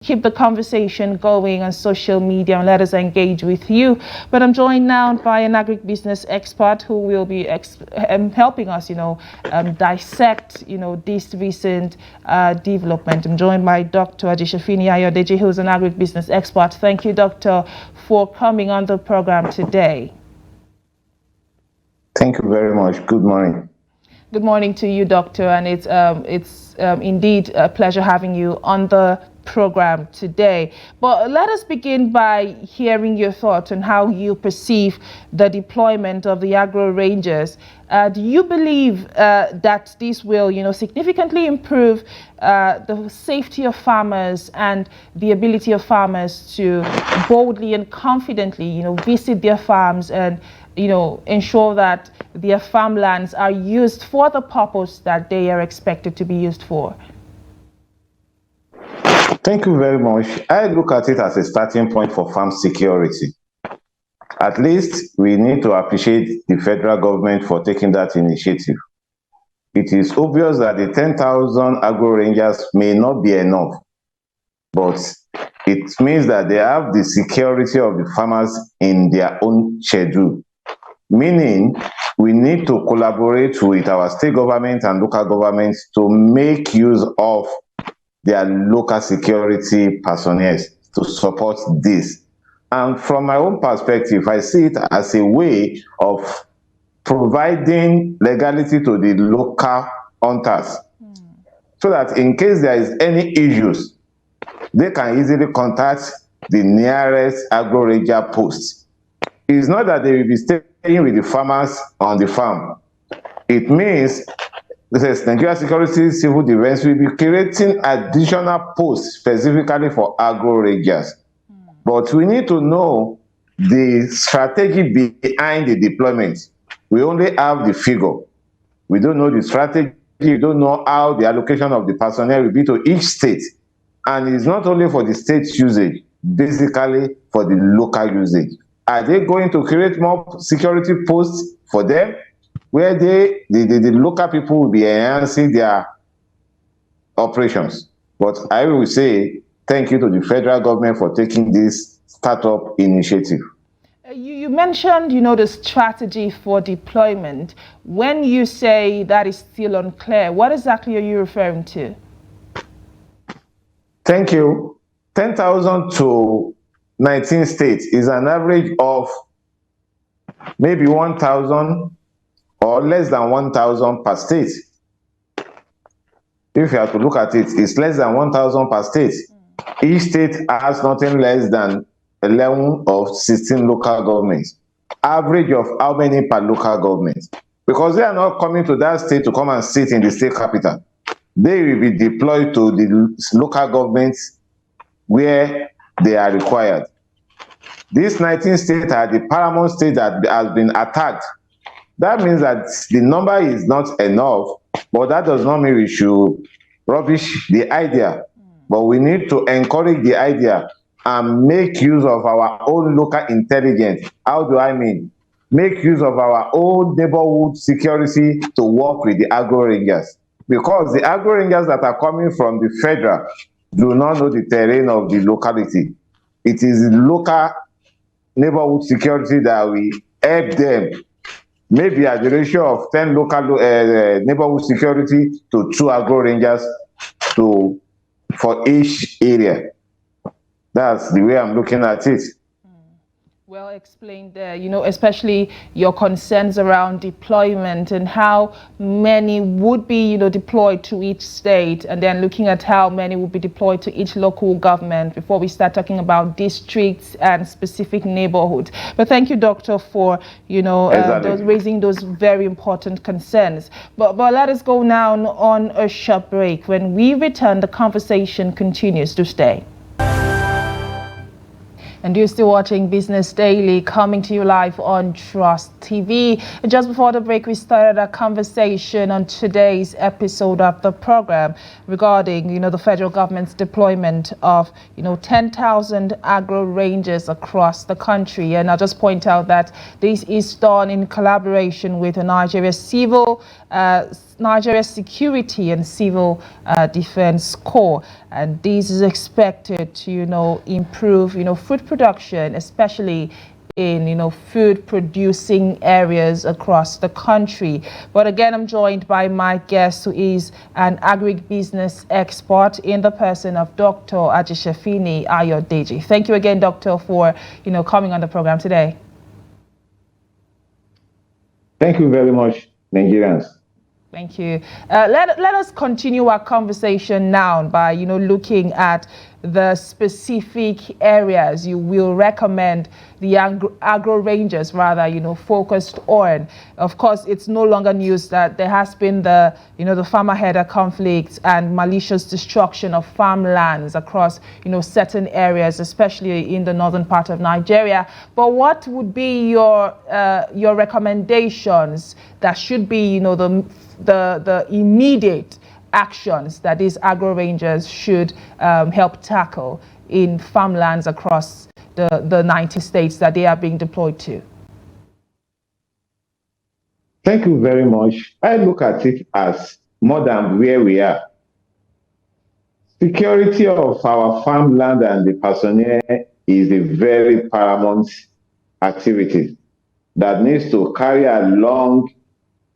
Keep the conversation going on social media and let us engage with you. But I'm joined now by an agribusiness expert who will be helping us, dissect, this recent development. I'm joined by Dr. Ajisefinni Ayodeji, who's an agribusiness expert. Thank you, Doctor, for coming on the program today. Thank you very much. Good morning. Good morning to you, Doctor, and it's indeed a pleasure having you on the program today. But let us begin by hearing your thoughts on how you perceive the deployment of the agro-rangers. Do you believe that this will, significantly improve the safety of farmers and the ability of farmers to boldly and confidently, visit their farms and ensure that their farmlands are used for the purpose that they are expected to be used for? Thank you very much. I look at it as a starting point for farm security. At least we need to appreciate the federal government for taking that initiative. It is obvious that the 10,000 agro-rangers may not be enough, but it means that they have the security of the farmers in their own schedule. Meaning, we need to collaborate with our state government and local governments to make use of their local security personnel to support this. And from my own perspective, I see it as a way of providing legality to the local hunters, so that in case there is any issues, they can easily contact the nearest agro-ranger post. It's not that they will be staying with the farmers on the farm. It means this Nigeria Security Civil Defense will be creating additional posts specifically for agro-rangers. But we need to know the strategy behind the deployment. We only have the figure. We don't know the strategy. We don't know how the allocation of the personnel will be to each state. And it's not only for the state usage, basically for the local usage. Are they going to create more security posts for them, where the local people will be enhancing their operations? But I will say thank you to the federal government for taking this startup initiative. You mentioned, the strategy for deployment. When you say that is still unclear, what exactly are you referring to? Thank you. 10,000 to 19 states is an average of maybe 1,000 or less than 1,000 per state. If you have to look at it, it's less than 1,000 per state. Each state has nothing less than 11 or 16 local governments. Average of how many per local government? Because they are not coming to that state to come and sit in the state capital. They will be deployed to the local governments where they are required. These 19 states are the paramount state that has been attacked. That means that the number is not enough, but that does not mean we should rubbish the idea. But we need to encourage the idea and make use of our own local intelligence. How do I mean? Make use of our own neighborhood security to work with the agro-rangers. Because the agro-rangers that are coming from the federal do not know the terrain of the locality. It is the local neighborhood security that will help them, maybe at the ratio of 10 local neighborhood security to 2 agro-rangers for each area. That's the way I'm looking at it. Well explained there, especially your concerns around deployment and how many would be, deployed to each state, and then looking at how many would be deployed to each local government before we start talking about districts and specific neighborhoods. But thank you, Doctor, for, raising those very important concerns. But let us go now on a short break. When we return, the conversation continues. To stay. And you're still watching Business Daily, coming to you live on Trust TV. Just before the break, we started a conversation on today's episode of the program regarding, the federal government's deployment of, 10,000 agro-rangers across the country. And I'll just point out that this is done in collaboration with the Nigeria Security and Civil Defense Corps, and this is expected to improve food production, especially in food producing areas across the country. But again, I'm joined by my guest, who is an agribusiness expert in the person of Dr. Ajisefinni Ayodeji. Thank you again, Doctor, for coming on the program today. Thank you very much, Nigerians. Thank you. Let us continue our conversation now by, looking at the specific areas you will recommend the agro-rangers focused on. Of course, it's no longer news that there has been the farmer-herder conflict and malicious destruction of farmlands across, certain areas, especially in the northern part of Nigeria. But what would be your recommendations that should be, the immediate actions that these agro-rangers should help tackle in farmlands across the 90 states that they are being deployed to? Thank you very much. I look at it as more than where we are. Security of our farmland and the personnel is a very paramount activity that needs to carry along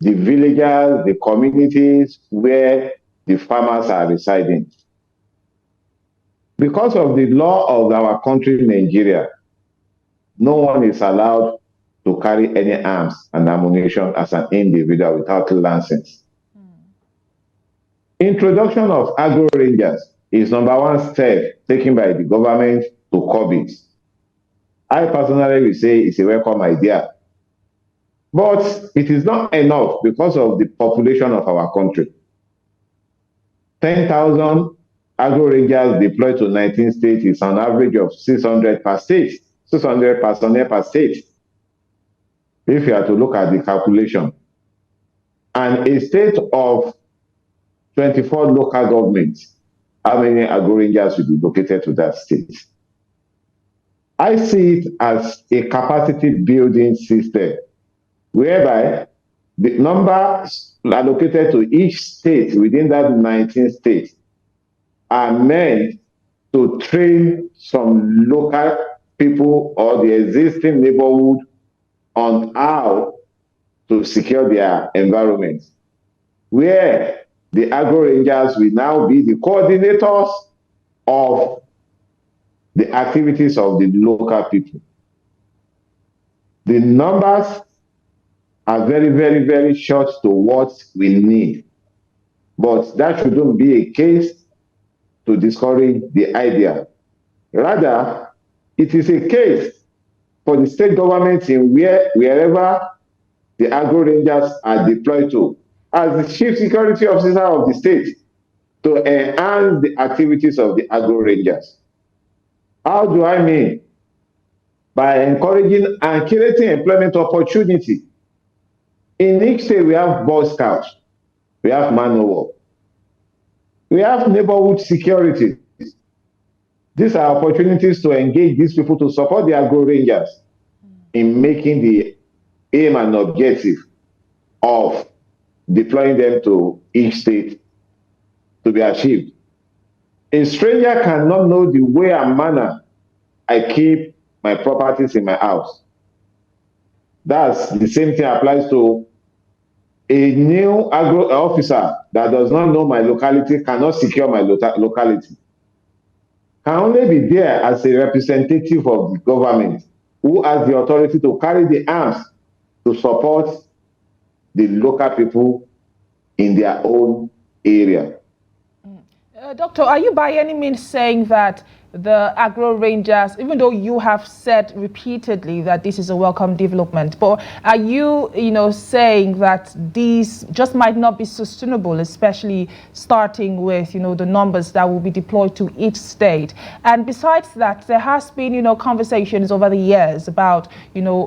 the villagers, the communities where the farmers are residing. Because of the law of our country, Nigeria, no one is allowed to carry any arms and ammunition as an individual without a license. Introduction of agro-rangers is number one step taken by the government to curb it. I personally will say it's a welcome idea. But it is not enough because of the population of our country. 10,000 agro-rangers deployed to 19 states is an average of 600 per state, 600 personnel per state. If you are to look at the calculation, and a state of 24 local governments, how many agro-rangers will be located to that state? I see it as a capacity building system, whereby the numbers allocated to each state within that 19 states are meant to train some local people or the existing neighborhood on how to secure their environment, where the agro-rangers will now be the coordinators of the activities of the local people. The numbers are very, very, very short to what we need. But that shouldn't be a case to discourage the idea. Rather, it is a case for the state governments in wherever the agro-rangers are deployed to, as the chief security officer of the state, to enhance the activities of the agro-rangers. How do I mean? By encouraging and creating employment opportunity. In each state, we have Boy Scouts, we have manpower, we have neighborhood security. These are opportunities to engage these people to support the agro-rangers in making the aim and objective of deploying them to each state to be achieved. A stranger cannot know the way and manner I keep my properties in my house. That's the same thing applies to a new agro officer that does not know my locality, cannot secure my locality. Can only be there as a representative of the government who has the authority to carry the arms to support the local people in their own area. Doctor, are you by any means saying that the agro-rangers, even though you have said repeatedly that this is a welcome development, but are you, saying that these just might not be sustainable, especially starting with, the numbers that will be deployed to each state? And besides that, there has been, conversations over the years about,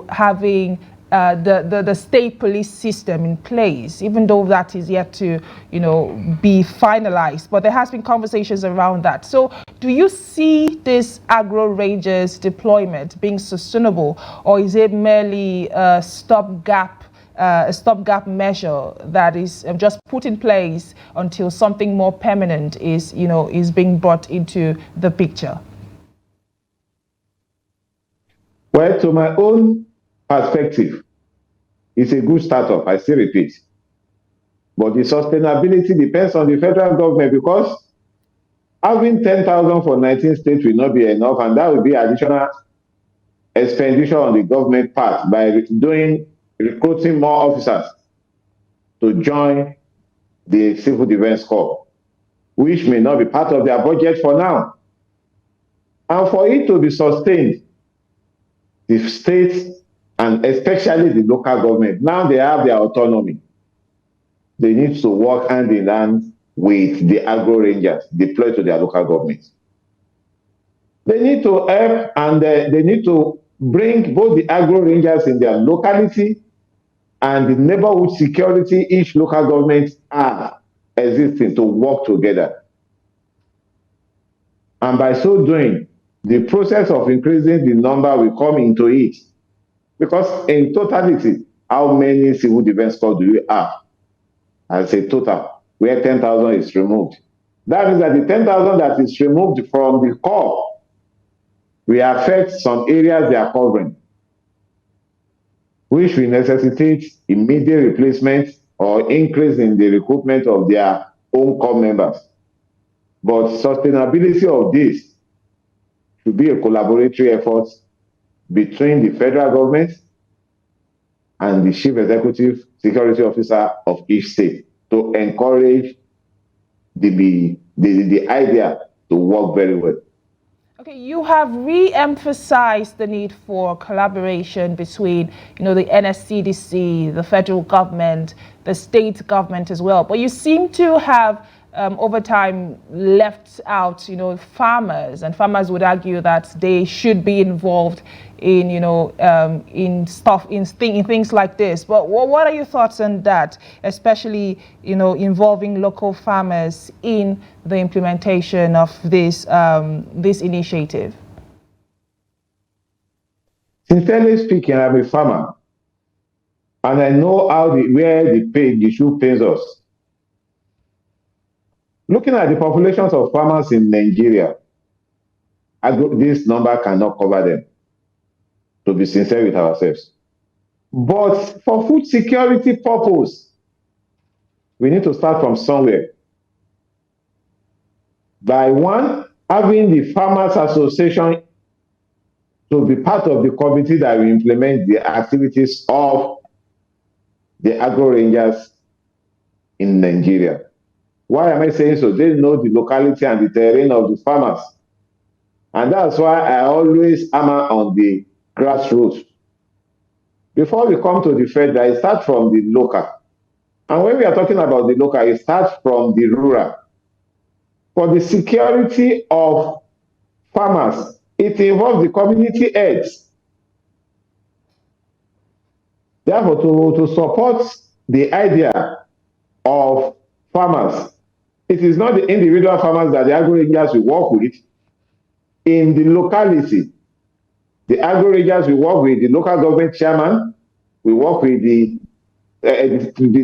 having the state police system in place, even though that is yet to, be finalized. But there has been conversations around that. So do you see this agro-rangers deployment being sustainable, or is it merely a stopgap measure that is just put in place until something more permanent is being brought into the picture? Well, to my own perspective, it's a good startup, I still repeat. But the sustainability depends on the federal government, because having 10,000 for 19 states will not be enough, and that will be additional expenditure on the government part by recruiting more officers to join the Civil Defense Corps, which may not be part of their budget for now. And for it to be sustained, the states and especially the local government, now they have their autonomy. They need to work hand in hand with the agro-rangers deployed to their local governments. They need to help, and they need to bring both the agro-rangers in their locality and the neighborhood security each local government are existing to work together. And by so doing, the process of increasing the number will come into it. Because in totality, how many civil defense corps do you have as a total, where 10,000 is removed? That means that the 10,000 that is removed from the corps will affect some areas they are covering, which will necessitate immediate replacement or increase in the recruitment of their own corps members. But sustainability of this should be a collaboratory effort between the federal government and the chief executive security officer of each state to encourage the idea to work very well. Okay, you have re-emphasized the need for collaboration between, the NSCDC, the federal government, the state government as well. But you seem to have, over time, left out, farmers, and farmers would argue that they should be involved in, in things like this. But what are your thoughts on that, especially, involving local farmers in the implementation of this initiative? Sincerely speaking, I'm a farmer, and I know where the shoe pains us. Looking at the populations of farmers in Nigeria, this number cannot cover them, to be sincere with ourselves. But for food security purpose, we need to start from somewhere. By one, having the Farmers Association to be part of the committee that will implement the activities of the agro-rangers in Nigeria. Why am I saying so? They know the locality and the terrain of the farmers. And that's why I always hammer on the grassroots. Before we come to the federal, it starts from the local. And when we are talking about the local, it starts from the rural. For the security of farmers, it involves the community heads. Therefore, to support the idea of farmers, it is not the individual farmers that the agro-rangers will work with. In the locality, the agro-rangers will work with the local government chairman, we work with the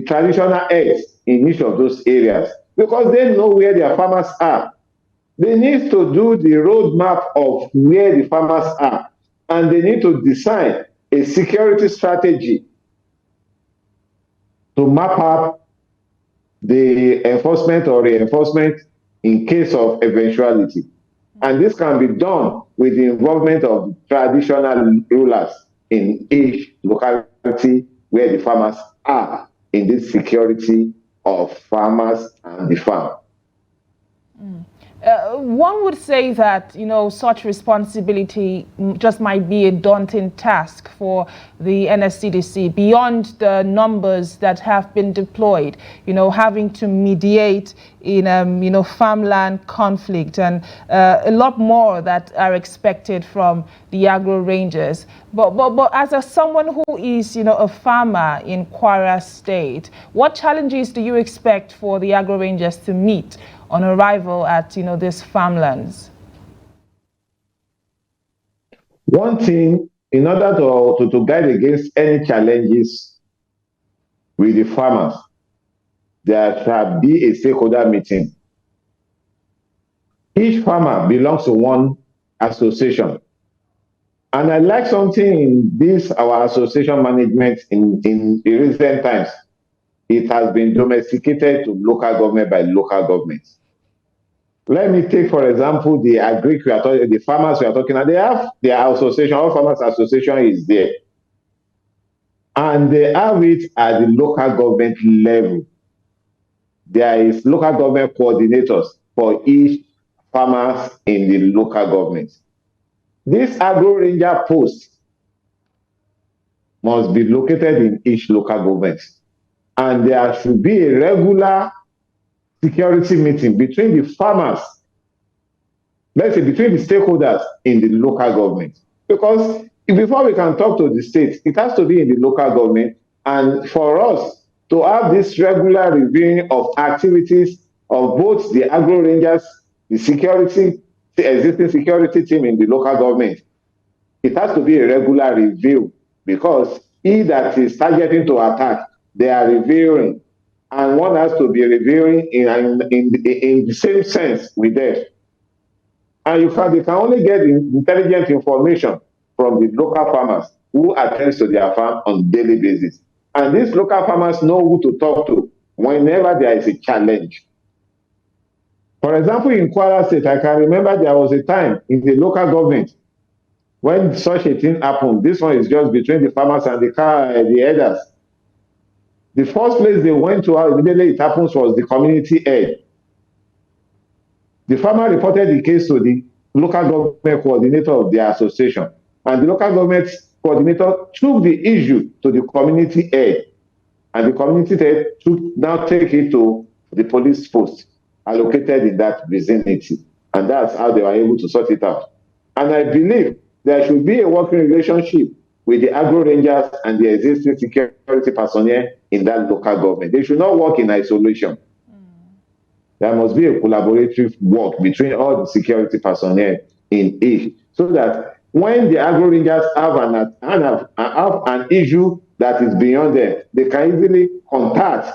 traditional heads in each of those areas, because they know where their farmers are. They need to do the roadmap of where the farmers are, and they need to design a security strategy to map up the enforcement or reinforcement in case of eventuality. And this can be done with the involvement of traditional rulers in each locality where the farmers are, in this security of farmers and the farm. One would say that, such responsibility just might be a daunting task for the NSCDC beyond the numbers that have been deployed, having to mediate in, farmland conflict and a lot more that are expected from the agro-rangers. But as someone who is, a farmer in Kwara State, what challenges do you expect for the agro-rangers to meet on arrival at, these farmlands? One thing, in order to guide against any challenges with the farmers, there shall be a stakeholder meeting. Each farmer belongs to one association. And I like something in this, our association management in recent times. It has been domesticated to local government by local governments. Let me take, for example, the the farmers we are talking about. They have their association, all farmers association is there. And they have it at the local government level. There is local government coordinators for each farmers in the local government. This agro-ranger post must be located in each local government. And there should be a regular security meeting between the farmers, let's say between the stakeholders in the local government. Because before we can talk to the state, it has to be in the local government. And for us to have this regular reviewing of activities of both the agro-rangers, the existing security team in the local government, it has to be a regular review, because he that is targeting to attack, they are reviewing. And one has to be reviewing in the same sense with them. And they can only get intelligent information from the local farmers who attend to their farm on a daily basis. And these local farmers know who to talk to whenever there is a challenge. For example, in Kwara State, I can remember there was a time in the local government when such a thing happened. This one is just between the farmers and the elders. The first place they went to immediately it happens was the community head. The farmer reported the case to the local government coordinator of their association, and the local government coordinator took the issue to the community head, and the community head now take it to the police post allocated in that vicinity, and that's how they were able to sort it out. And I believe there should be a working relationship with the agro-rangers and the existing security personnel in that local government. They should not work in isolation. There must be a collaborative work between all the security personnel in each, so that when the agro-rangers have an issue that is beyond them, they can easily contact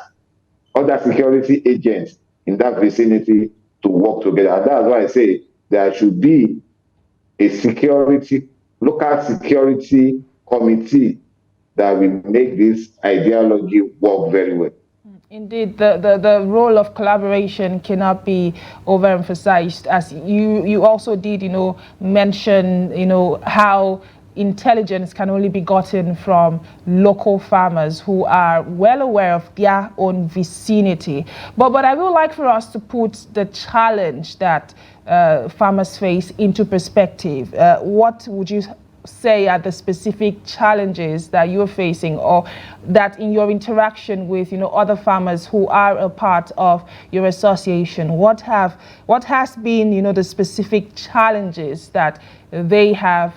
other security agents in that vicinity to work together. And that's why I say there should be a local security committee that will make this ideology work very well. Indeed, the role of collaboration cannot be overemphasized, as you also did, mention, how intelligence can only be gotten from local farmers who are well aware of their own vicinity. But I would like for us to put the challenge that farmers face into perspective. What would you say are the specific challenges that you're facing, or that in your interaction with other farmers who are a part of your association, what has been the specific challenges that they have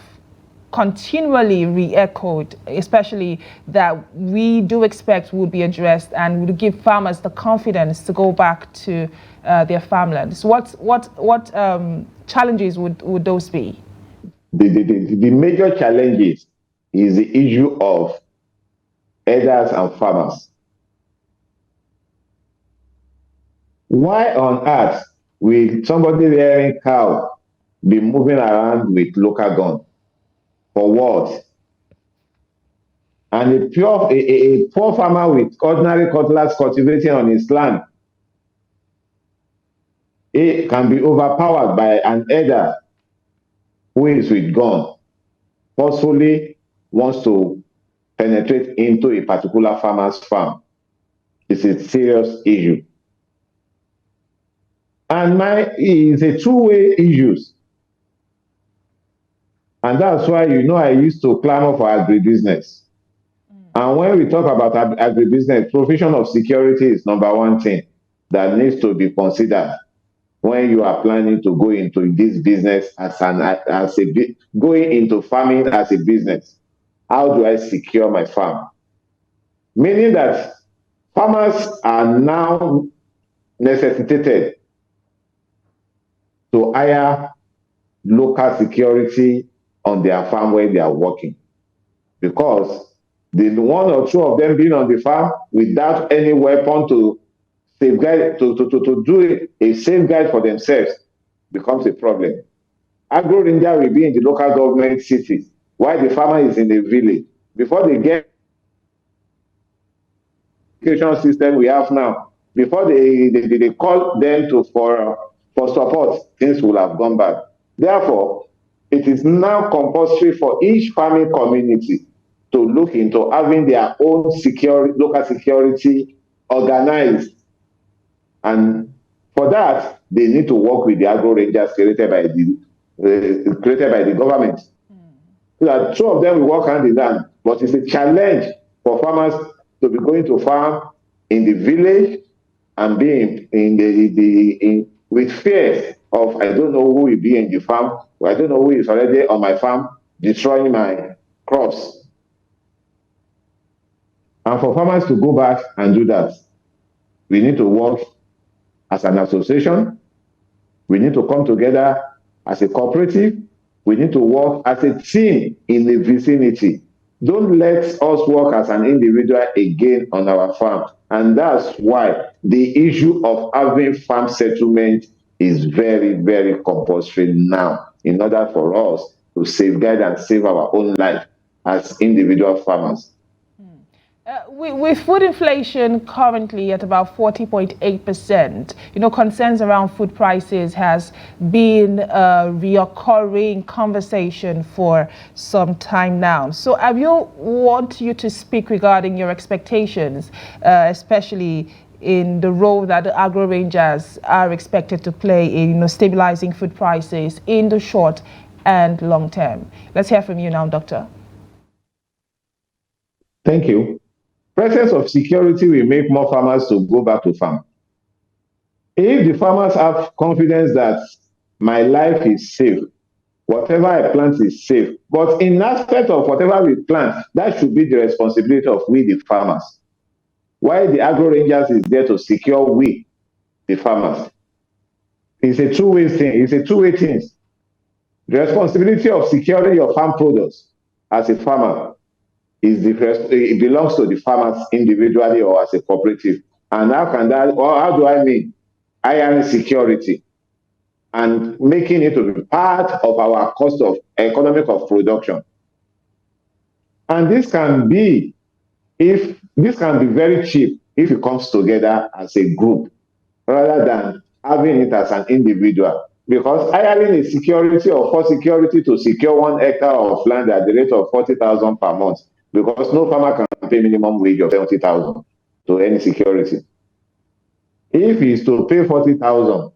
continually re-echoed, especially that we do expect will be addressed and will give farmers the confidence to go back to their farmlands? What challenges would those be? The major challenges is the issue of herders and farmers. Why on earth will somebody rearing cow be moving around with local gun? For what? And a poor farmer with ordinary cutlass cultivating on his land, it can be overpowered by an herder who is with gun, forcefully wants to penetrate into a particular farmer's farm. It's a serious issue. And it's a two-way issues. And that's why, I used to clamor for agribusiness. And when we talk about agribusiness, provision of security is number one thing that needs to be considered when you are planning to go into this business going into farming as a business. How do I secure my farm? Meaning that farmers are now necessitated to hire local security on their farm where they are working, because the one or two of them being on the farm without any weapon to safeguard, to do a safeguard for themselves, becomes a problem. Agro-ranger will be in the local government cities while the farmer is in the village. Before they get the education system we have now, before they call them for support, things will have gone bad. Therefore, it is now compulsory for each farming community to look into having their own local security organized. And for that, they need to work with the agro-rangers created by the government. So that two of them will work hand in hand. But it's a challenge for farmers to be going to farm in the village and being with fear of, I don't know who will be in the farm, or I don't know who is already on my farm destroying my crops. And for farmers to go back and do that, we need to work as an association. We need to come together as a cooperative. We need to work as a team in the vicinity. Don't let us work as an individual again on our farm. And that's why the issue of having farm settlement is very, very compulsory now, in order for us to safeguard and save our own life as individual farmers. With food inflation currently at about 40.8%, concerns around food prices has been a reoccurring conversation for some time now. So I will want you to speak regarding your expectations, especially in the role that the agro-rangers are expected to play in stabilizing food prices in the short and long term. Let's hear from you now, Doctor. Thank you. Presence of security will make more farmers to go back to farm. If the farmers have confidence that my life is safe, whatever I plant is safe, but in aspect of whatever we plant, that should be the responsibility of we, the farmers. While the agro-rangers is there to secure we, the farmers. It's a two-way thing. It's a two-way thing. The responsibility of securing your farm products as a farmer it belongs to the farmers individually or as a cooperative. And how do I mean? Hiring security and making it to be part of our cost of economic of production. And this can be very cheap if it comes together as a group, rather than having it as an individual. Because hiring a security or for security to secure 1 hectare of land at the rate of 40,000 per month, because no farmer can pay minimum wage of 70,000 to any security. If he is to pay 40,000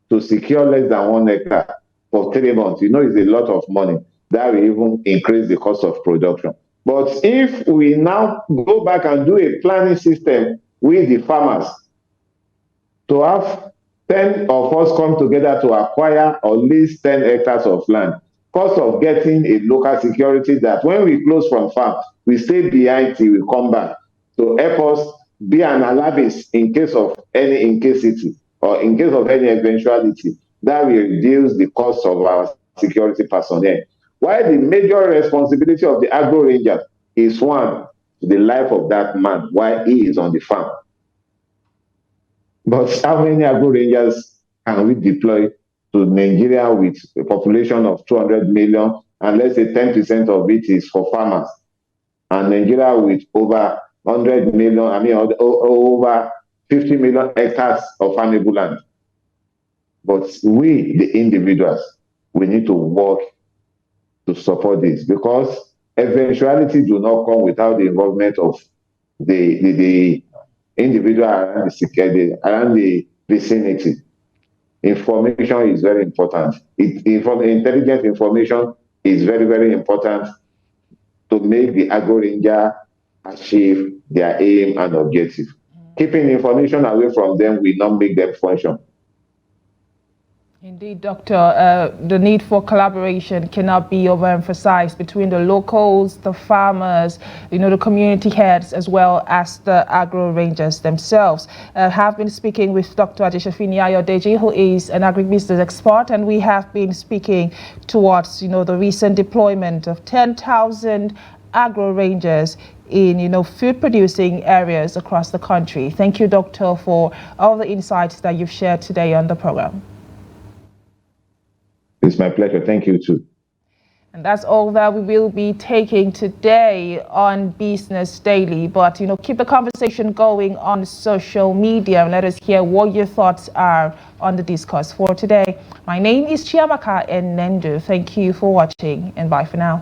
to secure less than 1 hectare for 3 months, it's a lot of money. That will even increase the cost of production. But if we now go back and do a planning system with the farmers to have 10 of us come together to acquire at least 10 hectares of land, cost of getting a local security that when we close from farm, we stay behind till we come back to help us be an allowance in case of any incasity or in case of any eventuality. That will reduce the cost of our security personnel. While the major responsibility of the agro-ranger is one, the life of that man while he is on the farm. But how many agro-rangers can we deploy to Nigeria with a population of 200 million, and let's say 10% of it is for farmers, and Nigeria with over 100 million, over 50 million hectares of farmable land? But we, the individuals, we need to work to support this, because eventuality do not come without the involvement of the individual around the vicinity. information is very important. Intelligent information is very, very important to make the agro-ranger achieve their aim and objective. Keeping information away from them will not make them function. Indeed, Doctor, the need for collaboration cannot be overemphasized between the locals, the farmers, the community heads, as well as the agro-rangers themselves. Have been speaking with Dr. Ajisefinni Ayodeji, who is an agribusiness expert, and we have been speaking towards, the recent deployment of 10,000 agro-rangers in food producing areas across the country. Thank you, Doctor, for all the insights that you've shared today on the program. It's my pleasure. Thank you too. And that's all that we will be taking today on Business Daily. But, keep the conversation going on social media and let us hear what your thoughts are on the discourse for today. My name is Chiamaka Enendu. Thank you for watching and bye for now.